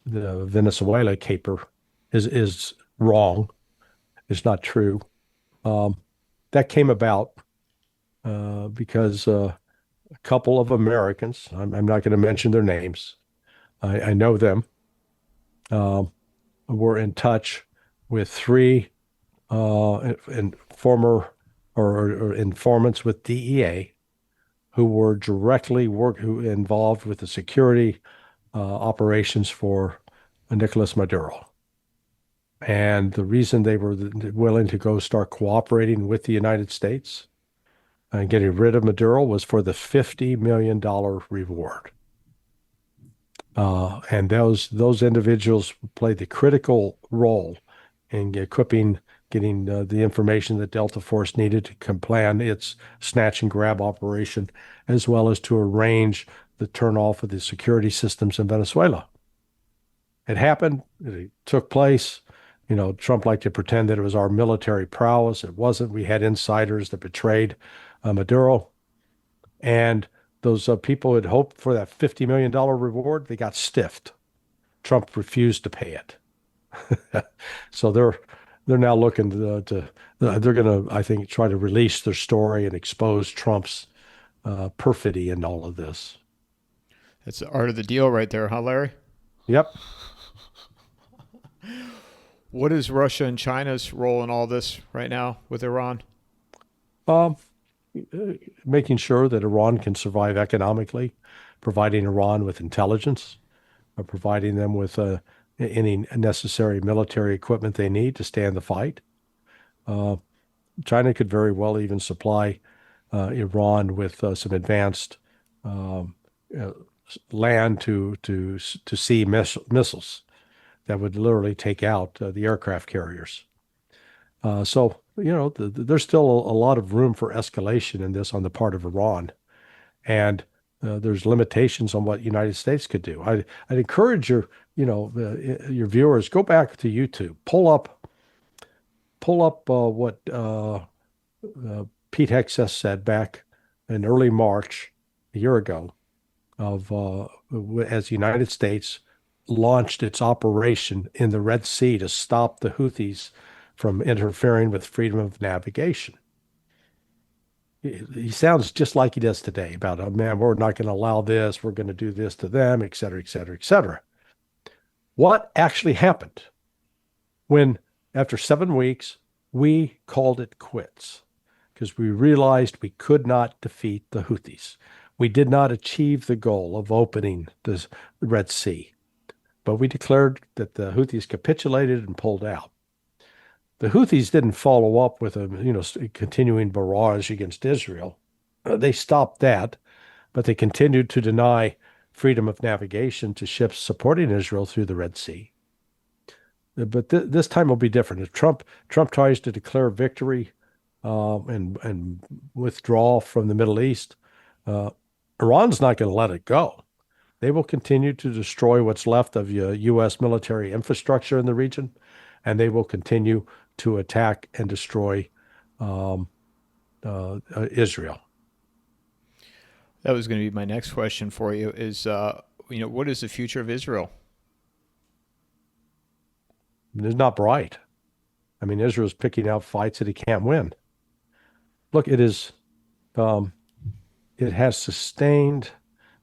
the Venezuela caper is wrong. It's not true. That came about because a couple of Americans, I'm not going to mention their names, I know them, were in touch with three former or informants with DEA who were directly involved with the security operations for Nicolas Maduro. And the reason they were willing to go start cooperating with the United States and getting rid of Maduro was for the $50 million reward. And those individuals played the critical role in getting the information that Delta Force needed to plan its snatch and grab operation, as well as to arrange the turnoff of the security systems in Venezuela. It happened. It took place. Trump liked to pretend that it was our military prowess. It wasn't. We had insiders that betrayed Maduro. And those people had hoped for that $50 million reward. They got stiffed. Trump refused to pay it. So they're now looking they're going to, I think, try to release their story and expose Trump's perfidy in all of this. That's the art of the deal right there, huh, Larry? Yep. What is Russia and China's role in all this right now with Iran? Um, Making sure that Iran can survive economically, providing Iran with intelligence, providing them with any necessary military equipment they need to stand the fight. Uh, China could very well even supply Iran with some advanced um, uh, land to sea missiles that would literally take out the aircraft carriers. So there's still a lot of room for escalation in this on the part of Iran, and there's limitations on what the United States could do. I'd encourage your viewers, go back to YouTube, pull up what Pete Hegseth said back in early March a year ago of as the United States launched its operation in the Red Sea to stop the Houthis from interfering with freedom of navigation. He sounds just like he does today about, oh man, we're not going to allow this, we're going to do this to them, et cetera, et cetera, et cetera. What actually happened when, after 7 weeks, we called it quits because we realized we could not defeat the Houthis. We did not achieve the goal of opening the Red Sea, but we declared that the Houthis capitulated and pulled out. The Houthis didn't follow up with a continuing barrage against Israel. They stopped that, but they continued to deny freedom of navigation to ships supporting Israel through the Red Sea. But this time will be different. If Trump tries to declare victory and withdraw from the Middle East, Iran's not going to let it go. They will continue to destroy what's left of U.S. military infrastructure in the region, and they will continue to attack and destroy Israel. That was going to be my next question for you is, what is the future of Israel? It's not bright. I mean, Israel's picking out fights that he can't win. Look, it has sustained,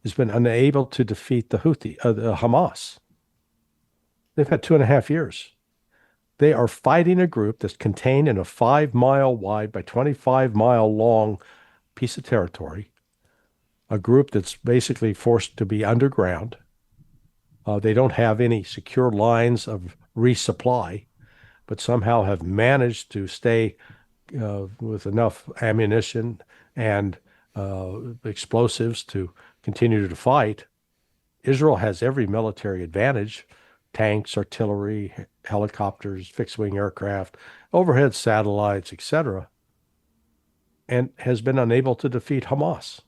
it's been unable to defeat the Hamas. They've had 2.5 years. They are fighting a group that's contained in a 5-mile wide by 25-mile long piece of territory, a group that's basically forced to be underground. They don't have any secure lines of resupply, but somehow have managed to stay with enough ammunition and explosives to continue to fight. Israel has every military advantage: tanks, artillery, helicopters, fixed-wing aircraft, overhead satellites, etc., and has been unable to defeat Hamas.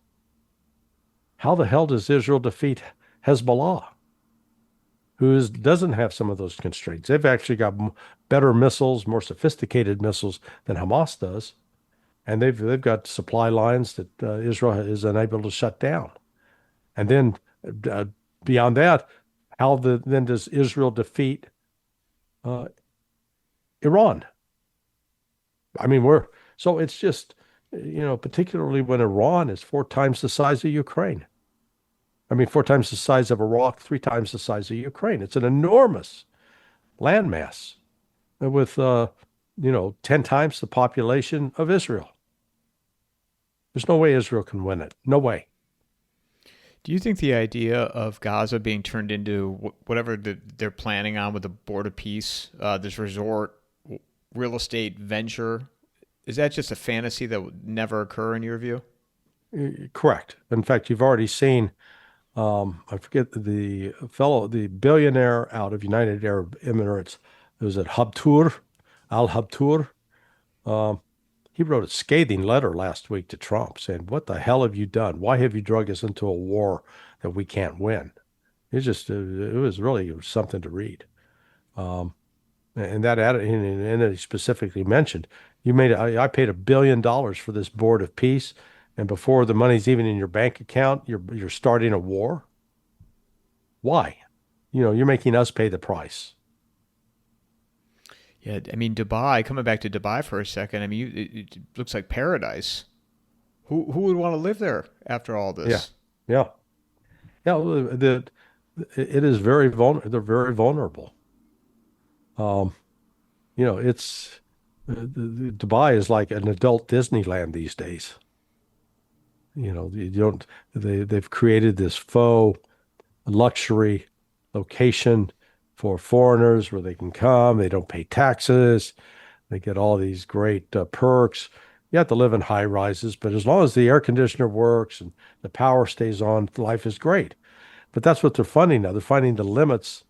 How the hell does Israel defeat Hezbollah, who doesn't have some of those constraints? They've actually got better missiles, more sophisticated missiles than Hamas does, and they've got supply lines that Israel is unable to shut down. And then beyond that, how then does Israel defeat Iran? I mean, so it's just, particularly when Iran is 4 times the size of Ukraine. I mean, 4 times the size of Iraq, 3 times the size of Ukraine. It's an enormous landmass with, 10 times the population of Israel. There's no way Israel can win it. No way. Do you think the idea of Gaza being turned into whatever they're planning on with the Board of Peace, this resort real estate venture, is that just a fantasy that would never occur in your view? Correct. In fact, you've already seen, I forget the billionaire out of United Arab Emirates, was it Al Habtour? He wrote a scathing letter last week to Trump saying, "What the hell have you done? Why have you drug us into a war that we can't win?" It was really something to read. And he specifically mentioned, I paid $1 billion for this Board of Peace, and before the money's even in your bank account, you're starting a war. Why? You're making us pay the price. Yeah, I mean Dubai. Coming back to Dubai for a second, I mean it looks like paradise. Who would want to live there after all Yeah, this? yeah, yeah. It is very vulnerable. They're very vulnerable. Um, it's Dubai is like an adult Disneyland these days. You don't. They've created this faux luxury location for foreigners where they can come. They don't pay taxes. They get all these great perks. You have to live in high rises, but as long as the air conditioner works and the power stays on, life is great. But that's what they're finding now. They're finding the limits,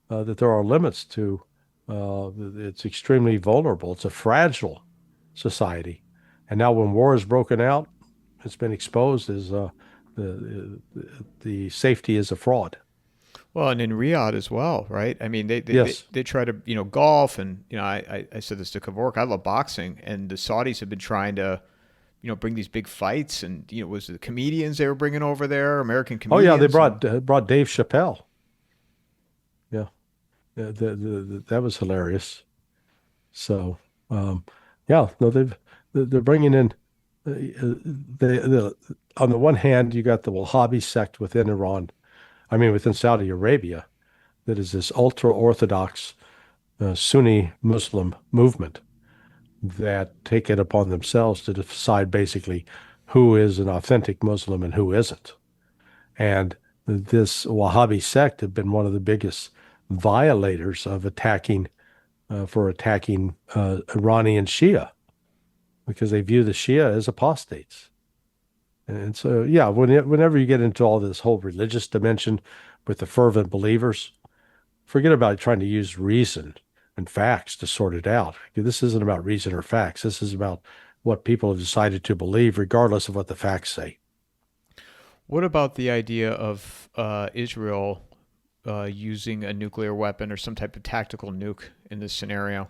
that there are limits to. It's extremely vulnerable. It's a fragile society. And now when war has broken out, it's been exposed as the safety is a fraud. Well, and in Riyadh as well, right? I mean, Yes. they try to, golf, and, I said this to Kavork, I love boxing, and the Saudis have been trying to, bring these big fights, and, was the comedians they were bringing over there, American Oh yeah, they comedians? And brought Dave Chappelle. Yeah, that was hilarious. So, yeah, no, they're bringing in. On the one hand, you got the Wahhabi sect within Iran. I mean, within Saudi Arabia, that is this ultra Orthodox Sunni Muslim movement that take it upon themselves to decide basically who is an authentic Muslim and who isn't. And this Wahhabi sect have been one of the biggest violators of attacking Iranian Shia because they view the Shia as apostates. And so, yeah, whenever you get into all this whole religious dimension with the fervent believers, forget about trying to use reason and facts to sort it out. This isn't about reason or facts. This is about what people have decided to believe, regardless of what the facts say. what about the idea of Israel using a nuclear weapon or some type of tactical nuke in this scenario?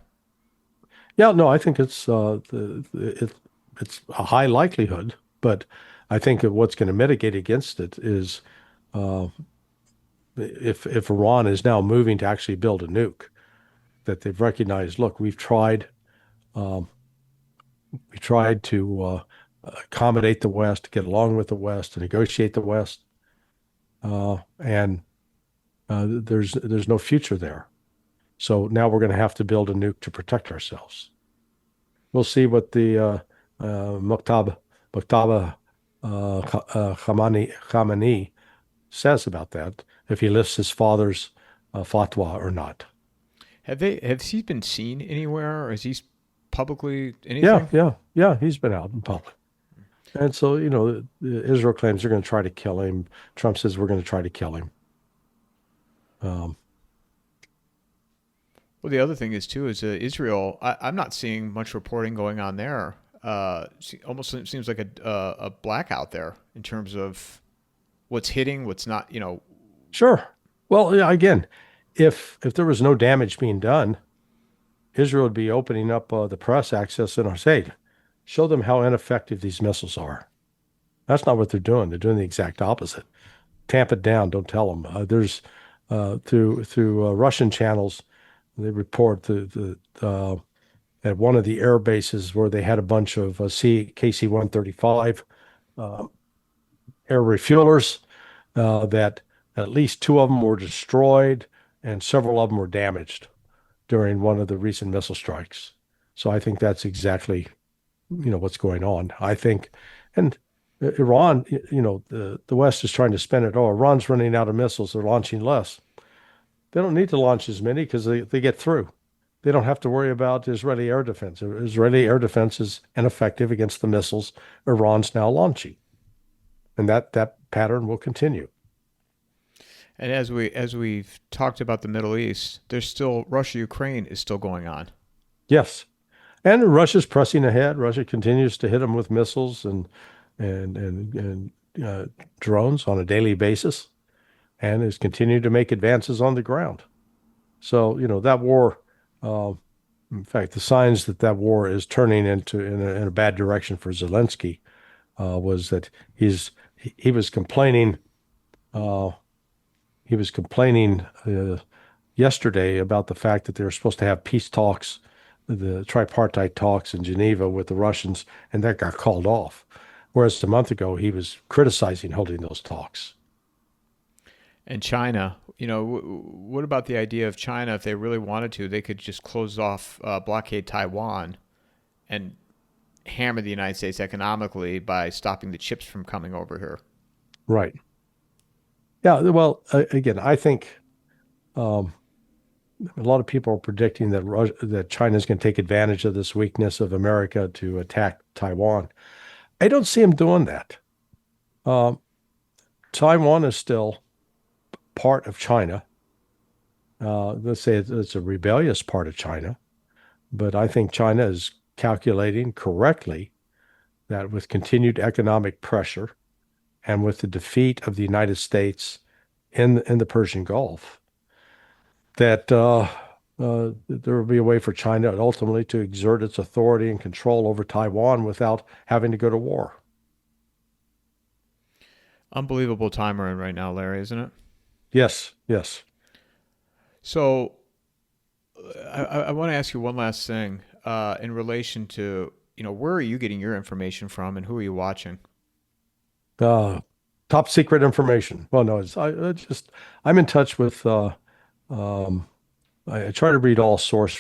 Yeah, no, I think it's a high likelihood, but I think that what's going to mitigate against it is uh, if Iran is now moving to actually build a nuke, that they've recognized, look, um, we tried to accommodate the West, get along with the West, to negotiate the West, and there's no future there. So now we're going to have to build a nuke to protect ourselves. We'll see what the Muqtada Khamenei says about that, if he lifts his father's fatwa or not. Have he been seen anywhere, or is he publicly Yeah, anything? yeah. He's been out in public. And so, Israel claims they're going to try to kill him. Trump says we're going to try to kill him. Um, Well, the other thing is too is Israel. I'm not seeing much reporting going on there. Almost seems like a blackout there in terms of what's hitting, what's not. sure. Well, yeah, again, if there was no damage being done, Israel would be opening up the press access and say, show them how ineffective these missiles are. That's not what they're doing. They're doing the exact opposite. Tamp it down. Don't tell them. There's through Russian channels, they report at one of the air bases where they had a bunch of KC-135 air refuelers, that at least two of them were destroyed and several of them were damaged during one of the recent missile strikes. So I think that's exactly, what's going on. I think, and Iran, the West is trying to spin it. Oh, Iran's running out of missiles. They're launching less. They don't need to launch as many because they get through. They don't have to worry about Israeli air defense. Israeli air defense is ineffective against the missiles Iran's now launching. And that pattern will continue. And as we've talked about the Middle East, there's still Russia-Ukraine is still going on. Yes. And Russia's pressing ahead. Russia continues to hit them with missiles and drones on a daily basis, and is continuing to make advances on the ground. So, that war, in fact, the signs that war is turning in a bad direction for Zelensky, was that he was complaining. He was complaining yesterday about the fact that they were supposed to have peace talks the tripartite talks in Geneva with the Russians, and that got called off. Whereas a month ago, he was criticizing holding those talks. And China, what about the idea of China, if they really wanted to, they could just close off, blockade Taiwan and hammer the United States economically by stopping the chips from coming over here? Right. Yeah. Well, again, I think a lot of people are predicting that China is going to take advantage of this weakness of America to attack Taiwan. I don't see them doing that. Taiwan is still part of China. Let's say it's a rebellious part of China, but I think China is calculating correctly that with continued economic pressure and with the defeat of the United States in the Persian Gulf, that there will be a way for China ultimately to exert its authority and control over Taiwan without having to go to war. Unbelievable time we're in right now, Larry, isn't it? Yes, yes. So I want to ask you one last thing in relation to, where are you getting your information from and who are you watching? Top secret information. Well, no, I'm in touch with. I try to read all source,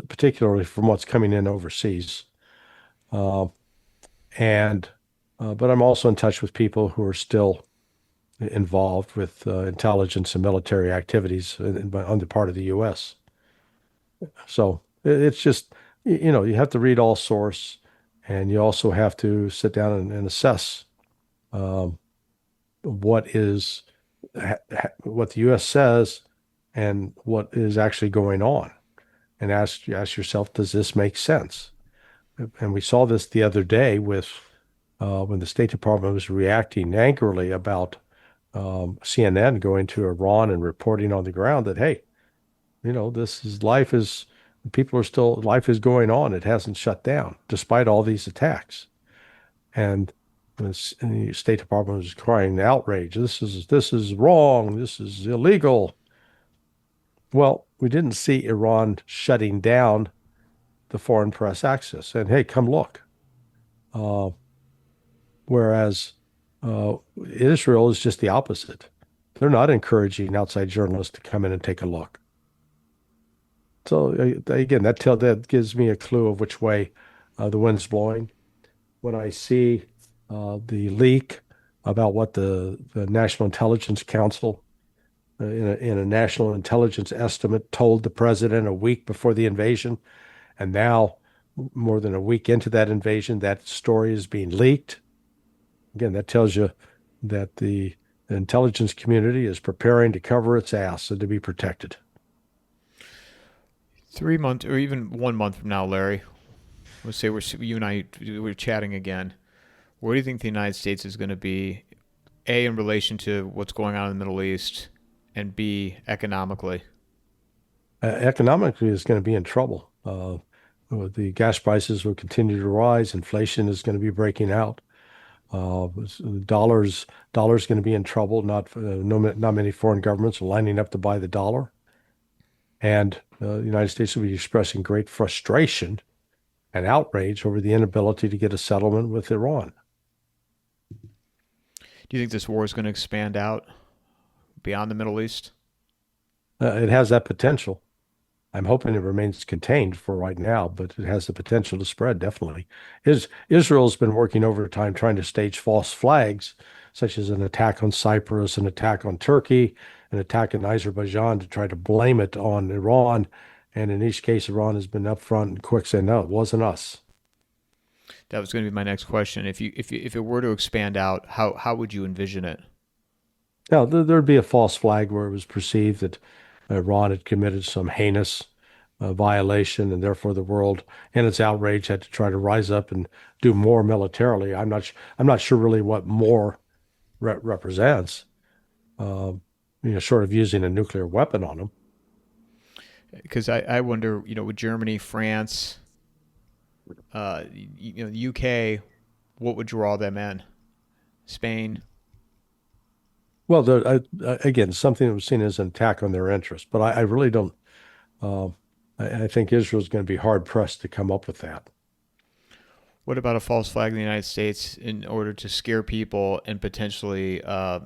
particularly from what's coming in overseas, and but I'm also in touch with people who are still involved with intelligence and military activities on the part of the U.S. So it's just, you have to read all source, and you also have to sit down and assess what the U.S. says and what is actually going on, and ask yourself, does this make sense? And we saw this the other day with when the State Department was reacting angrily about CNN going to Iran and reporting on the ground that, hey, life is going on. It hasn't shut down despite all these attacks. And the State Department was crying outrage. This is wrong. This is illegal. Well, we didn't see Iran shutting down the foreign press access. And hey, come look. Whereas Israel is just the opposite. They're not encouraging outside journalists to come in and take a look. So again, that gives me a clue of which way the wind's blowing. When I see the leak about what the National Intelligence Council in a national intelligence estimate told the president a week before the invasion, and now more than a week into that invasion, that story is being leaked. Again, that tells you that the intelligence community is preparing to cover its ass and to be protected. 3 months or even 1 month from now, Larry, let's say you and I we're chatting again. Where do you think the United States is going to be, A, in relation to what's going on in the Middle East, and B, economically? Economically, it's going to be in trouble. The gas prices will continue to rise. Inflation is going to be breaking out. Dollar's going to be in trouble. Not many foreign governments are lining up to buy the dollar, and the United States will be expressing great frustration and outrage over the inability to get a settlement with Iran. Do you think this war is going to expand out beyond the Middle East? It has that potential. I'm hoping it remains contained for right now, but it has the potential to spread, definitely. Israel's been working overtime trying to stage false flags, such as an attack on Cyprus, an attack on Turkey, an attack in Azerbaijan, to try to blame it on Iran. And in each case, Iran has been upfront and quick saying, no, it wasn't us. That was going to be my next question. If it were to expand out, how would you envision it? Now, there'd be a false flag where it was perceived that Iran had committed some heinous violation, and therefore the world, in its outrage, had to try to rise up and do more militarily. I'm not sure really what more represents. Short of using a nuclear weapon on them. Because I wonder, with Germany, France, the UK, what would draw them in? Spain. Well, again, something that was seen as an attack on their interest, but I really don't. I think Israel's going to be hard pressed to come up with that. What about a false flag in the United States in order to scare people and potentially, I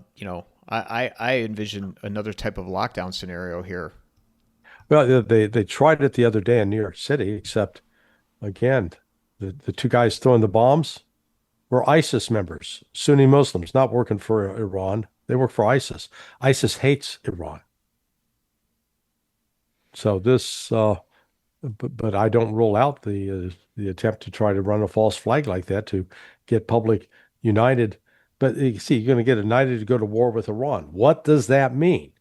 envision another type of lockdown scenario here. Well, they tried it the other day in New York City, except again, the two guys throwing the bombs were ISIS members, Sunni Muslims, not working for Iran. They work for ISIS. ISIS hates Iran. So this, but I don't rule out the attempt to try to run a false flag like that to get public united. But you see, you're going to get united to go to war with Iran. What does that mean?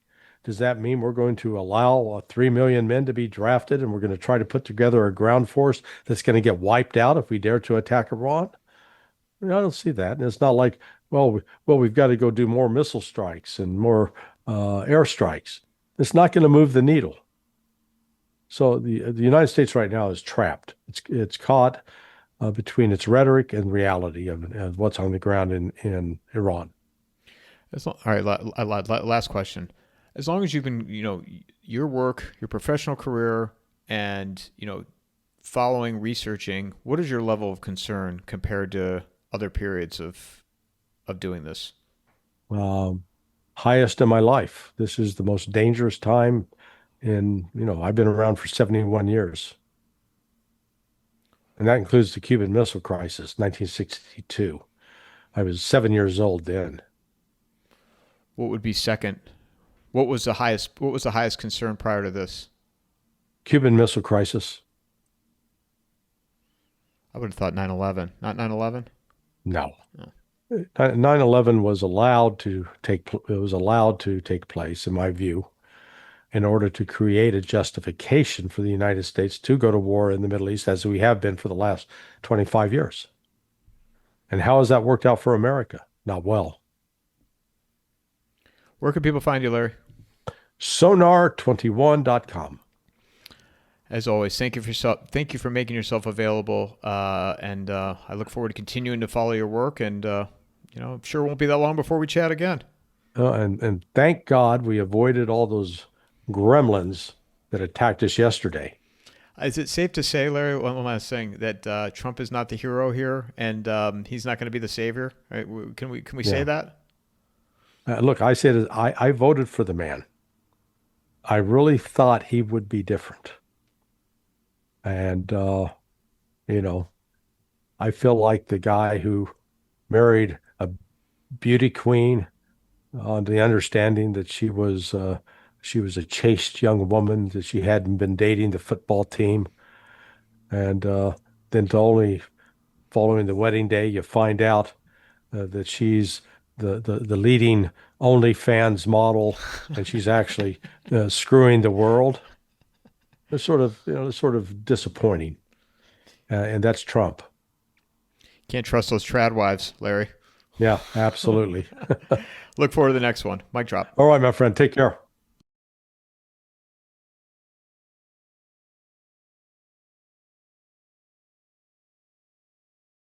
Does that mean we're going to allow 3 million men to be drafted and we're going to try to put together a ground force that's going to get wiped out if we dare to attack Iran? I don't see that. And it's not like, we've got to go do more missile strikes and more air strikes. It's not going to move the needle. So the United States right now is trapped. It's caught between its rhetoric and reality of what's on the ground in Iran. All right, last question. As long as you've been, your work, your professional career, and, following, researching, what is your level of concern compared to other periods of doing this? Highest in my life. This is the most dangerous time I've been around for 71 years. And that includes the Cuban Missile Crisis, 1962. I was 7 years old then. What would be second? What was the highest concern prior to this? Cuban Missile Crisis. I would have thought 9/11. Not 9/11? No. 9/11 was allowed to take place, in my view, in order to create a justification for the United States to go to war in the Middle East, as we have been for the last 25 years. And how has that worked out for America? Not well. Where can people find you, Larry? Sonar21.com. As always, thank you for making yourself available, and I look forward to continuing to follow your work. And I'm sure it won't be that long before we chat again. And thank God we avoided all those gremlins that attacked us yesterday. Is it safe to say, Larry, one last thing, that Trump is not the hero here, and he's not going to be the savior? Right? Can we say that? Look, I said I voted for the man. I really thought he would be different. And, I feel like the guy who married a beauty queen on the understanding that she was a chaste young woman, that she hadn't been dating the football team. And then to only following the wedding day, you find out that she's the leading OnlyFans model, and she's actually screwing the world. It's sort of disappointing, and that's Trump. Can't trust those trad wives, Larry. Yeah, absolutely. Look forward to the next one. Mic drop. All right, my friend. Take care.